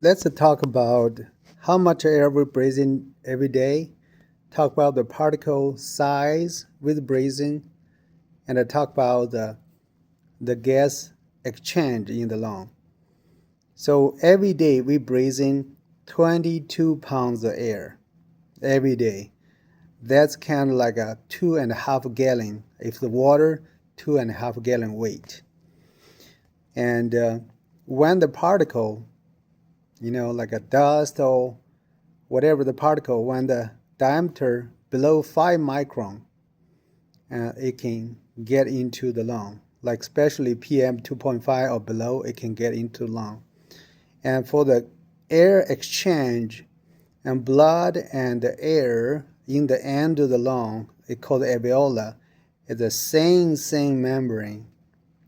Let's talk about how much air we breathe in every day, talk about the particle size with breathing, and talk about the gas exchange in the lung. So every day we breathe in 22 pounds of air every day. That's kind of like a 2.5 gallon. If the water, 2.5 gallon weight. And when the particle, like a dust or whatever the particle, when the diameter below 5 micron, it can get into the lung. Like especially PM 2.5 or below, it can get into the lung. And for the air exchange and blood and the air in the end of the lung, it called alveolar, is the same membrane.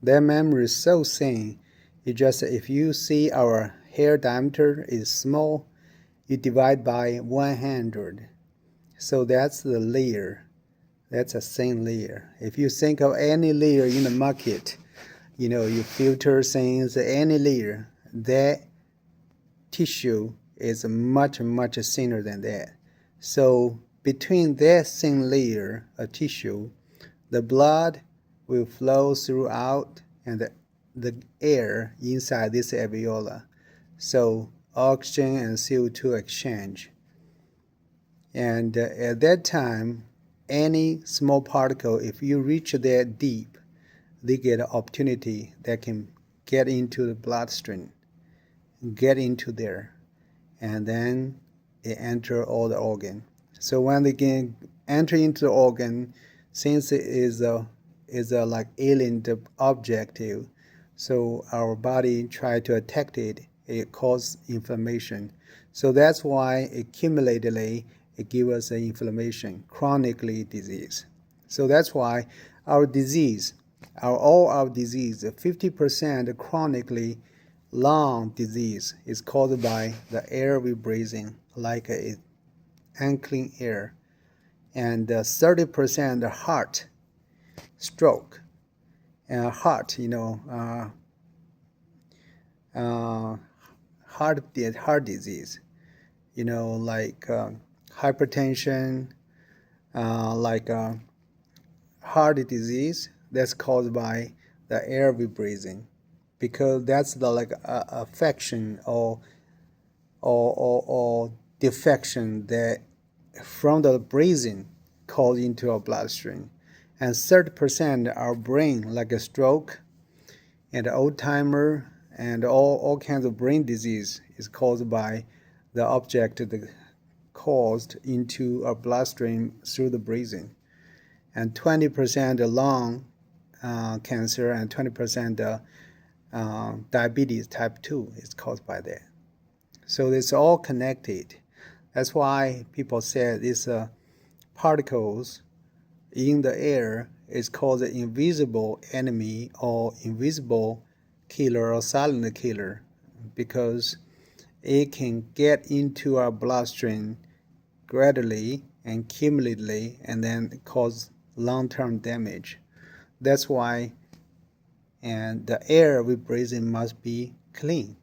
That membrane is so thin. It just if you see our hair diameter is small, you divide by 100. So that's the layer. That's a thin layer. If you think of any layer in the market, you filter things, any layer, that tissue is much, much thinner than that. So between that thin layer of tissue, the blood will flow throughout and the air inside this alveolar. So oxygen and CO2 exchange. And at that time, any small particle, if you reach that deep, they get an opportunity that can get into the bloodstream, get into there, and then it enter all the organ. So when they can enter into the organ, since it is a like alien objective, so our body try to attack it. It causes inflammation. So that's why accumulatedly it gives us an inflammation, chronically disease. So that's why our disease, all our disease, 50% chronically lung disease is caused by the air we breathe in, like unclean air, and 30% heart stroke, and heart, heart disease, like hypertension, like heart disease that's caused by the air we breathe in, because that's the like affection or defection that from the breathing called into our bloodstream. And 30% our brain, like a stroke and Alzheimer and all kinds of brain disease is caused by the object that caused into our bloodstream through the breathing. And 20% lung cancer and 20% diabetes type 2 is caused by that. So it's all connected. That's why people say these particles in the air is called the invisible enemy or invisible killer or silent killer, because it can get into our bloodstream gradually and cumulatively and then cause long-term damage. That's why and the air we breathe in must be clean.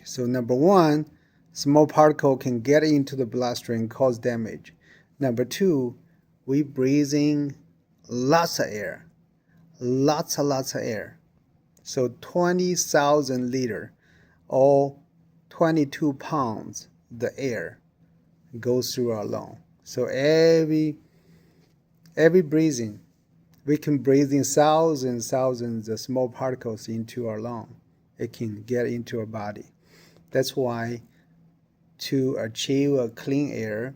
So number one, small particle can get into the bloodstream, cause damage. Number two, we breathe in lots of air, lots and lots of air. So 20,000 liter or 22 pounds the air goes through our lung. So every breathing, we can breathe in thousands of small particles into our lung. It can get into our body. That's why to achieve a clean air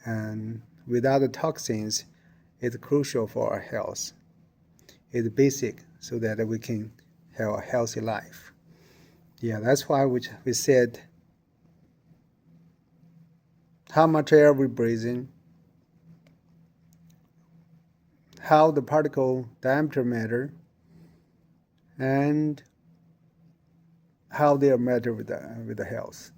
and without the toxins is crucial for our health. It's basic so that we can have a healthy life. Yeah, that's why we said how much air we breathe in, how the particle diameter matter, and how they are matter with the health.